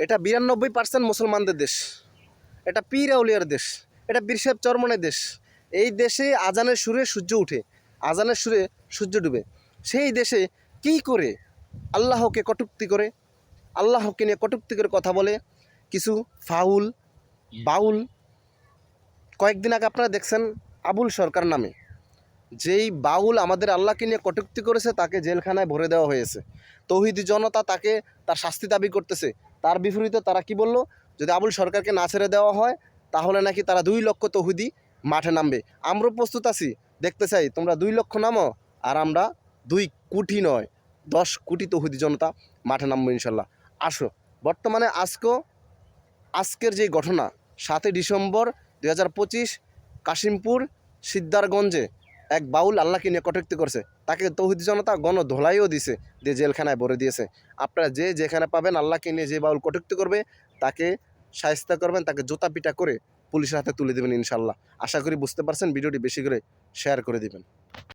এটা 92% মুসলমানদের দেশ, এটা পীর আউলিয়ার দেশ, এটা বীর সাহেব চরমনের দেশ। এই দেশে আজানের সুরে সূর্য উঠে, আজানের সুরে সূর্য ডুবে। সেই দেশে কি করে আল্লাহকে কটূক্তি করে, আল্লাহকে নিয়ে কটূক্তি করে কথা বলে কিছু ফাউল বাউল। কয়েকদিন আগে আপনারা দেখছেন আবুল সরকার নামে যেই বাউল আমাদের আল্লাহকে নিয়ে কটূক্তি করেছে তাকে জেলখানায় ভরে দেওয়া হয়েছে। তৌহিদি জনতা তাকে তার শাস্তি দাবি করতেছে। তার বিপরীতে তারা কি বলল, যদি আবুল সরকারকে না ছেড়ে দেওয়া হয় তাহলে নাকি তারা 2 লক্ষ তৌহিদি মাঠে নামবে। আমরাও প্রস্তুত আছি, দেখতে চাই তোমরা 2 লক্ষ নামো, আর আমরা 2 কোটি নয় 10 কোটি তৌহিদি জনতা মাঠে নামবো ইনশাল্লাহ। আসো, বর্তমানে আজকের যে ঘটনা 7 ডিসেম্বর 2025 কাশিমপুর সিদ্ধারগঞ্জে এক বাউল আল্লাহকে নিয়ে কটূক্তি করছে, তাকে তৌহিদি জনতা গণধোলাইও দিছে, দিয়ে জেলখানায় ভরে দিয়েছে। আপনারা যে যেখানে পাবেন আল্লাহকে নিয়ে যে বাউল কটূক্তি করবে তাকে শায়েস্তা করবেন, তাকে জুতা পিটা করে পুলিশের হাতে তুলে দেবেন ইনশাল্লাহ। আশা করি বুঝতে পারছেন। ভিডিওটি বেশি করে শেয়ার করে দিবেন।